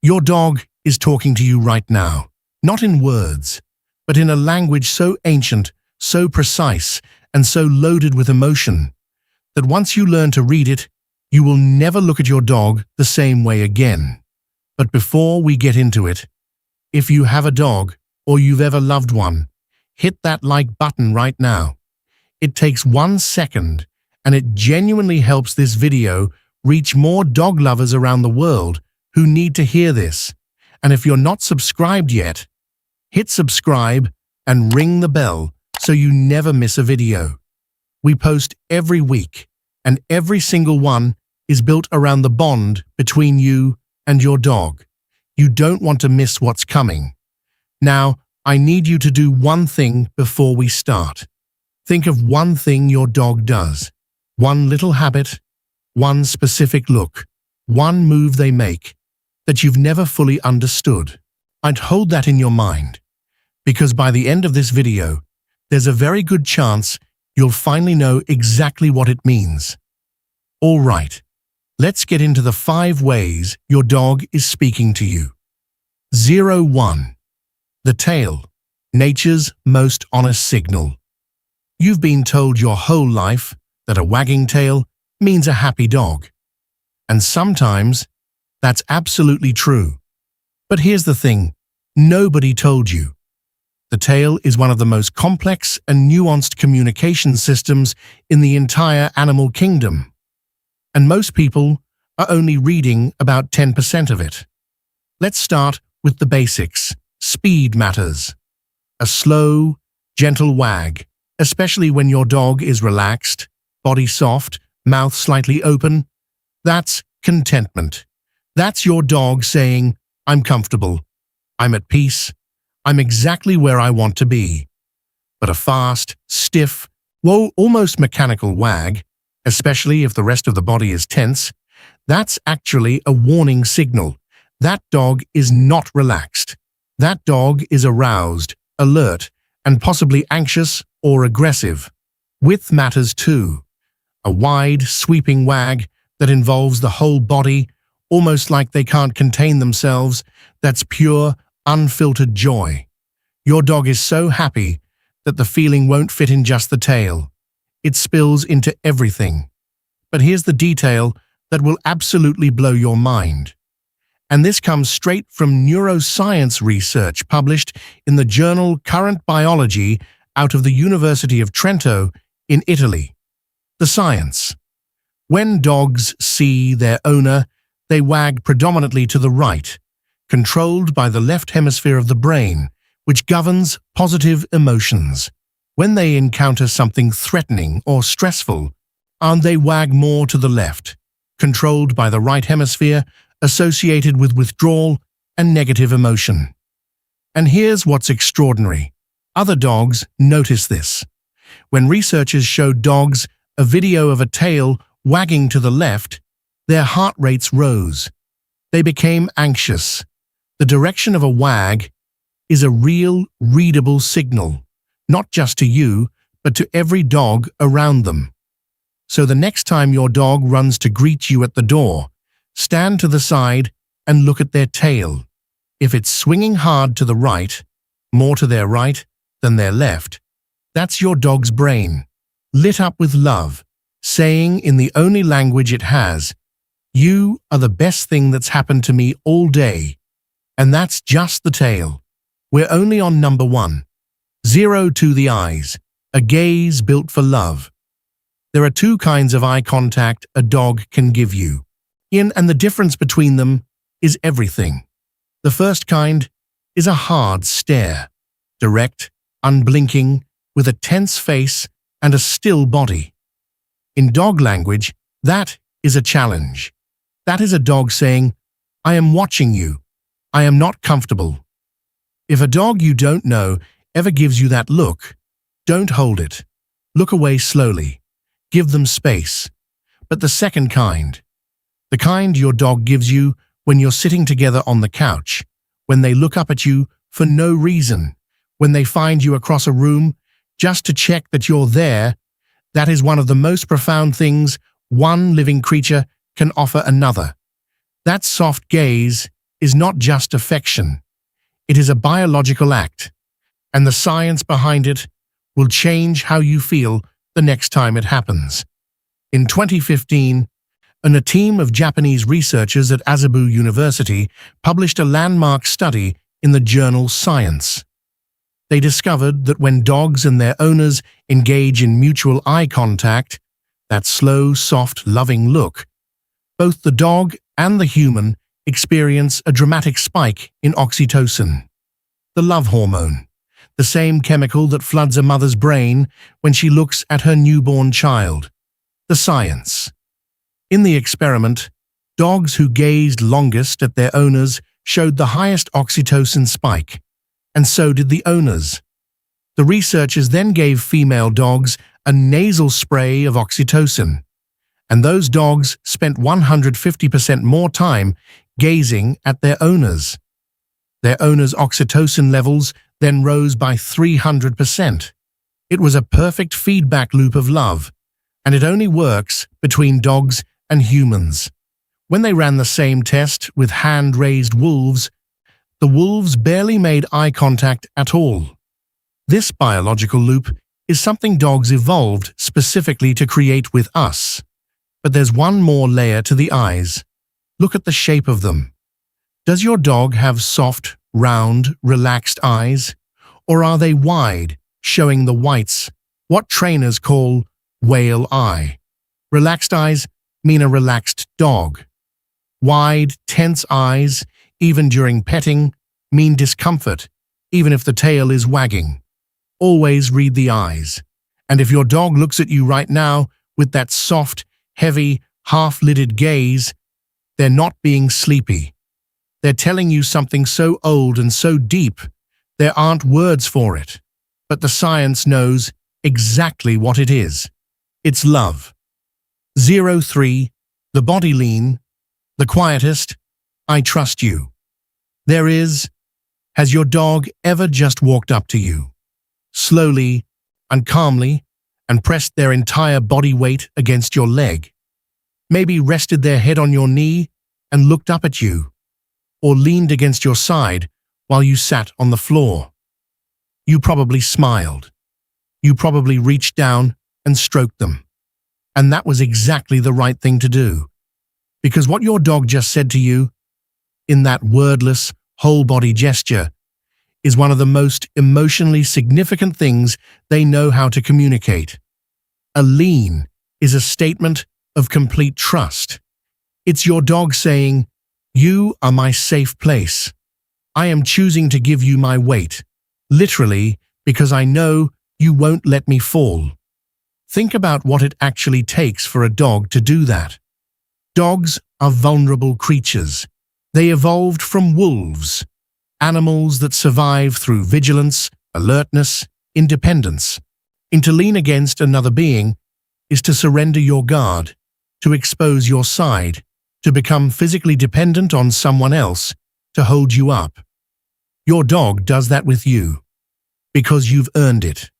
Your dog is talking to you right now, not in words, but in a language so ancient, so precise, and so loaded with emotion that once you learn to read it, you will never look at your dog the same way again. But before we get into it, if you have a dog or you've ever loved one, hit that like button right now. It takes 1 second and it genuinely helps this video reach more dog lovers around the world who need to hear this. And if you're not subscribed yet, hit subscribe and ring the bell so you never miss a video. We post every week, and every single one is built around the bond between you and your dog. You don't want to miss what's coming. Now, I need you to do one thing before we start. Think of one thing your dog does. One little habit, one specific look, one move they make that you've never fully understood. I'd hold that in your mind, because by the end of this video, there's a very good chance you'll finally know exactly what it means. All right, let's get into the 5 ways your dog is speaking to you. 1. The tail, nature's most honest signal. You've been told your whole life that a wagging tail means a happy dog. And sometimes that's absolutely true. But here's the thing, nobody told you. The tail is one of the most complex and nuanced communication systems in the entire animal kingdom. And most people are only reading about 10% of it. Let's start with the basics. Speed matters. A slow, gentle wag, especially when your dog is relaxed, body soft, mouth slightly open, that's contentment. That's your dog saying, I'm comfortable, I'm at peace, I'm exactly where I want to be. But a fast, stiff, almost mechanical wag, especially if the rest of the body is tense, that's actually a warning signal. That dog is not relaxed. That dog is aroused, alert, and possibly anxious or aggressive. Width matters too. A wide, sweeping wag that involves the whole body, almost like they can't contain themselves, that's pure, unfiltered joy. Your dog is so happy that the feeling won't fit in just the tail. It spills into everything. But here's the detail that will absolutely blow your mind. And this comes straight from neuroscience research published in the journal Current Biology out of the University of Trento in Italy. The science. When dogs see their owner, they wag predominantly to the right, controlled by the left hemisphere of the brain, which governs positive emotions. When they encounter something threatening or stressful, they wag more to the left, controlled by the right hemisphere, associated with withdrawal and negative emotion. And here's what's extraordinary. Other dogs notice this. When researchers showed dogs a video of a tail wagging to the left, their heart rates rose. They became anxious. The direction of a wag is a real, readable signal, not just to you, but to every dog around them. So the next time your dog runs to greet you at the door, stand to the side and look at their tail. If it's swinging hard to the right, more to their right than their left, that's your dog's brain, lit up with love, saying in the only language it has, you are the best thing that's happened to me all day. And that's just the tail. We're only on number 1. 0 to the eyes, a gaze built for love. There are 2 kinds of eye contact a dog can give you. And the difference between them is everything. The first kind is a hard stare, direct, unblinking, with a tense face and a still body. In dog language, that is a challenge. That is a dog saying, I am watching you. I am not comfortable. If a dog you don't know ever gives you that look, don't hold it. Look away slowly. Give them space. But the second kind, the kind your dog gives you when you're sitting together on the couch, when they look up at you for no reason, when they find you across a room just to check that you're there, that is one of the most profound things one living creature can offer another. That soft gaze is not just affection. It is a biological act, and the science behind it will change how you feel the next time it happens. In 2015, a team of Japanese researchers at Azabu University published a landmark study in the journal Science. They discovered that when dogs and their owners engage in mutual eye contact, that slow, soft, loving look, both the dog and the human experience a dramatic spike in oxytocin, the love hormone, the same chemical that floods a mother's brain when she looks at her newborn child. The science. In the experiment, dogs who gazed longest at their owners showed the highest oxytocin spike, and so did the owners. The researchers then gave female dogs a nasal spray of oxytocin, and those dogs spent 150% more time gazing at their owners. Their owners' oxytocin levels then rose by 300%. It was a perfect feedback loop of love, and it only works between dogs and humans. When they ran the same test with hand-raised wolves, the wolves barely made eye contact at all. This biological loop is something dogs evolved specifically to create with us. But there's one more layer to the eyes. Look at the shape of them. Does your dog have soft, round, relaxed eyes? Or are they wide, showing the whites, what trainers call whale eye? Relaxed eyes mean a relaxed dog. Wide, tense eyes, even during petting, mean discomfort, even if the tail is wagging. Always read the eyes. And if your dog looks at you right now with that soft, heavy, half-lidded gaze, they're not being sleepy. They're telling you something so old and so deep, there aren't words for it. But the science knows exactly what it is. It's love. 03, the body lean, the quietest, I trust you. Has your dog ever just walked up to you, slowly and calmly, and pressed their entire body weight against your leg? Maybe rested their head on your knee and looked up at you, or leaned against your side while you sat on the floor. You probably smiled. You probably reached down and stroked them. And that was exactly the right thing to do. Because what your dog just said to you, in that wordless, whole-body gesture, is one of the most emotionally significant things they know how to communicate. A lean is a statement of complete trust. It's your dog saying, "You are my safe place. I am choosing to give you my weight, literally, because I know you won't let me fall." Think about what it actually takes for a dog to do that. Dogs are vulnerable creatures. They evolved from wolves, animals that survive through vigilance, alertness, independence. And to lean against another being is to surrender your guard, to expose your side, to become physically dependent on someone else to hold you up. Your dog does that with you, because you've earned it.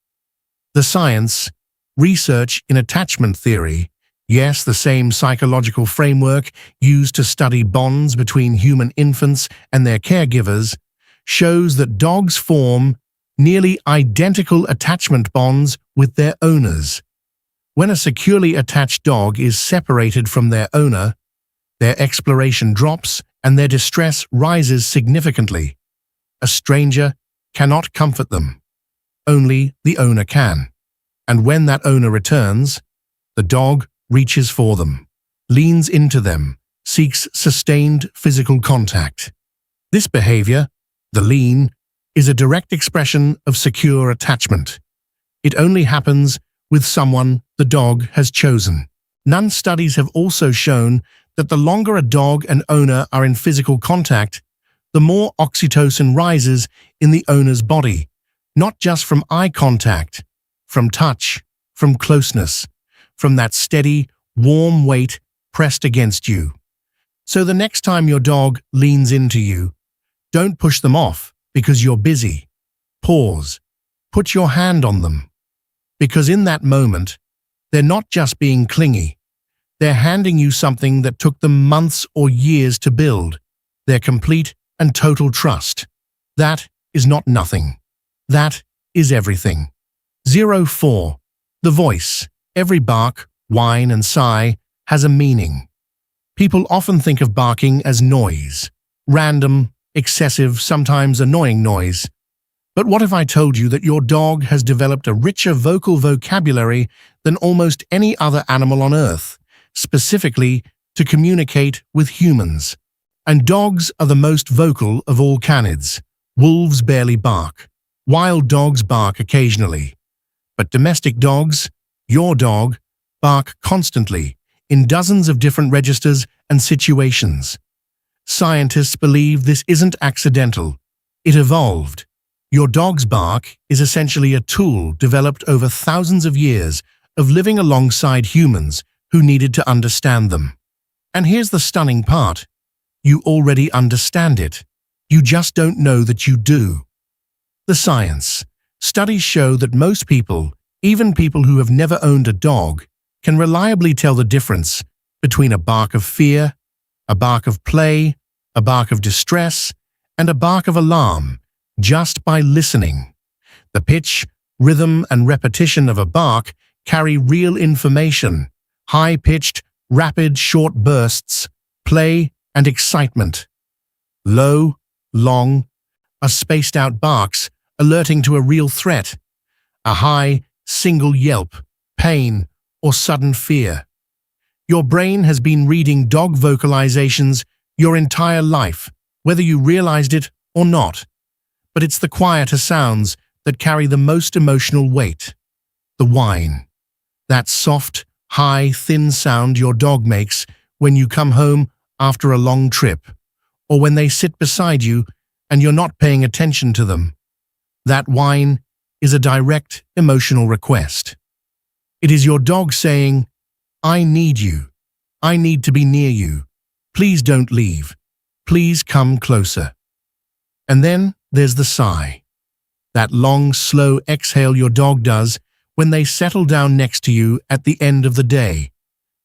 The science, research in attachment theory, yes, the same psychological framework used to study bonds between human infants and their caregivers, shows that dogs form nearly identical attachment bonds with their owners. When a securely attached dog is separated from their owner, their exploration drops and their distress rises significantly. A stranger cannot comfort them. Only the owner can. And when that owner returns, the dog reaches for them, leans into them, seeks sustained physical contact. This behavior, the lean, is a direct expression of secure attachment. It only happens with someone the dog has chosen. None studies have also shown that the longer a dog and owner are in physical contact, the more oxytocin rises in the owner's body, not just from eye contact, from touch, from closeness, from that steady, warm weight pressed against you. So the next time your dog leans into you, don't push them off because you're busy. Pause. Put your hand on them. Because in that moment, they're not just being clingy. They're handing you something that took them months or years to build. their complete and total trust. That is not nothing. That is everything. 04. The voice. Every bark, whine, and sigh has a meaning. People often think of barking as noise. Random, excessive, sometimes annoying noise. But what if I told you that your dog has developed a richer vocal vocabulary than almost any other animal on Earth, specifically to communicate with humans? And dogs are the most vocal of all canids. Wolves barely bark. Wild dogs bark occasionally. But domestic dogs, your dog, bark constantly, in dozens of different registers and situations. Scientists believe this isn't accidental. It evolved. Your dog's bark is essentially a tool developed over thousands of years of living alongside humans who needed to understand them. And here's the stunning part. You already understand it. You just don't know that you do. The science. Studies show that most people, even people who have never owned a dog, can reliably tell the difference between a bark of fear, a bark of play, a bark of distress, and a bark of alarm, just by listening. The pitch, rhythm, and repetition of a bark carry real information: high-pitched, rapid, short bursts, play, and excitement. Low, long, are spaced-out barks alerting to a real threat. A high, single yelp, pain, or sudden fear. Your brain has been reading dog vocalizations your entire life, whether you realized it or not. But it's the quieter sounds that carry the most emotional weight. The whine. That soft, high, thin sound your dog makes when you come home after a long trip, or when they sit beside you and you're not paying attention to them. That whine is a direct emotional request. It is your dog saying, "I need you. I need to be near you. Please don't leave. Please come closer." And then there's the sigh. That long, slow exhale your dog does when they settle down next to you at the end of the day.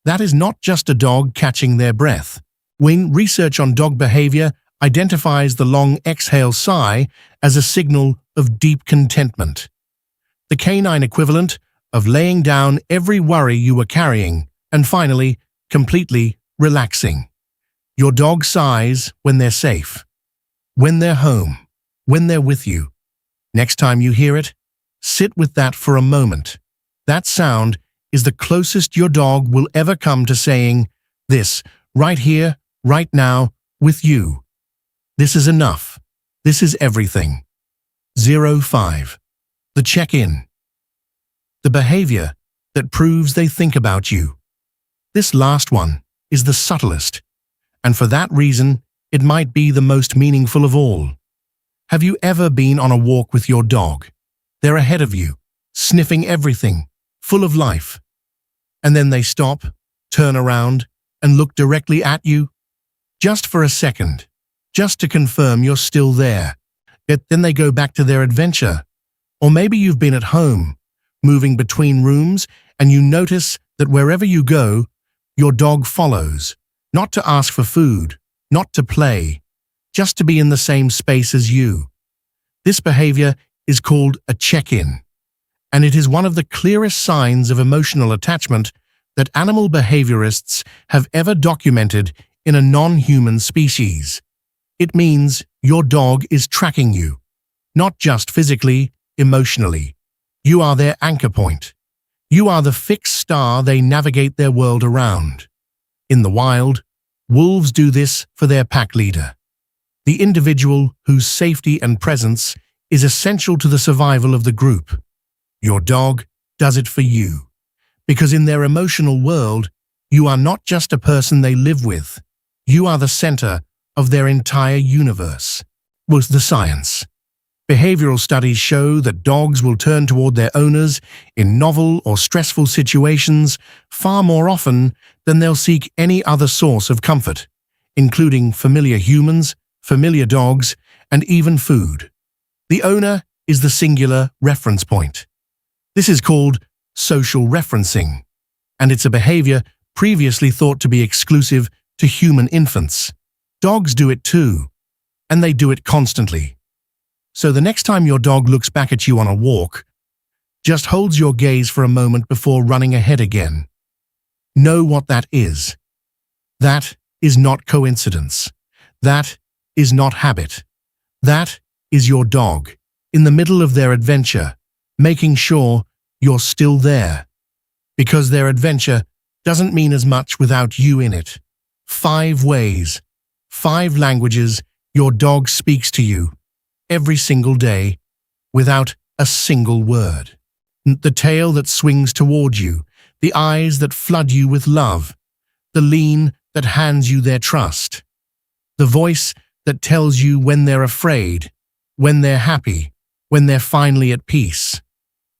That is not just a dog catching their breath. When research on dog behavior identifies the long exhale sigh as a signal of deep contentment. The canine equivalent of laying down every worry you were carrying and finally, completely relaxing. Your dog sighs when they're safe, when they're home, when they're with you. Next time you hear it, sit with that for a moment. That sound is the closest your dog will ever come to saying, "This, right here, right now, with you. This is enough. This is everything." 05. The check-in. The behavior that proves they think about you. This last one is the subtlest, and for that reason, it might be the most meaningful of all. Have you ever been on a walk with your dog? They're ahead of you, sniffing everything, full of life. And then they stop, turn around, and look directly at you, just for a second, just to confirm you're still there. Yet then they go back to their adventure. Or maybe you've been at home, moving between rooms, and you notice that wherever you go, your dog follows, not to ask for food, not to play, just to be in the same space as you. This behavior is called a check-in, and it is one of the clearest signs of emotional attachment that animal behaviorists have ever documented in a non-human species. It means your dog is tracking you, not just physically, emotionally. You are their anchor point. You are the fixed star they navigate their world around. In the wild, wolves do this for their pack leader, the individual whose safety and presence is essential to the survival of the group. Your dog does it for you, because in their emotional world, you are not just a person they live with. You are the center of their entire universe. Was the science. Behavioral studies show that dogs will turn toward their owners in novel or stressful situations far more often than they'll seek any other source of comfort, including familiar humans, familiar dogs, and even food. The owner is the singular reference point. This is called social referencing, and it's a behavior previously thought to be exclusive to human infants. Dogs do it too, and they do it constantly. So the next time your dog looks back at you on a walk, just holds your gaze for a moment before running ahead again. Know what that is. That is not coincidence. That is not habit. That is your dog, in the middle of their adventure, making sure you're still there. Because their adventure doesn't mean as much without you in it. 5 ways, 5 languages your dog speaks to you every single day without a single word. The tail that swings toward you, the eyes that flood you with love, the lean that hands you their trust, the voice that tells you when they're afraid, when they're happy, when they're finally at peace,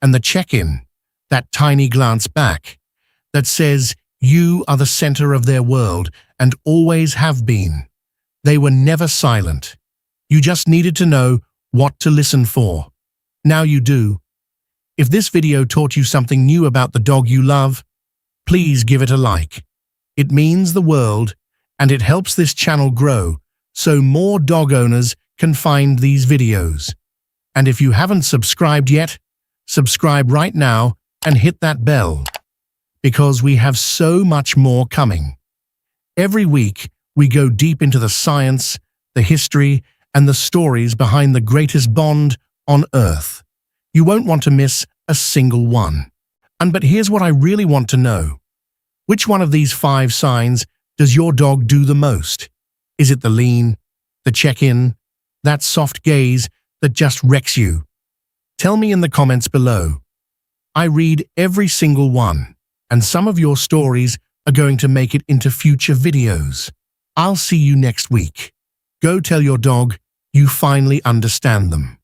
and the check-in, that tiny glance back, that says you are the center of their world and always have been. They were never silent. You just needed to know what to listen for. Now you do. If this video taught you something new about the dog you love, please give it a like. It means the world, and it helps this channel grow so more dog owners can find these videos. And if you haven't subscribed yet, subscribe right now and hit that bell, because we have so much more coming. Every week, we go deep into the science, the history, and the stories behind the greatest bond on Earth. You won't want to miss a single one. But here's what I really want to know. Which one of these 5 signs does your dog do the most? Is it the lean, the check-in, that soft gaze that just wrecks you? Tell me in the comments below. I read every single one, and some of your stories are going to make it into future videos. I'll see you next week. Go tell your dog you finally understand them.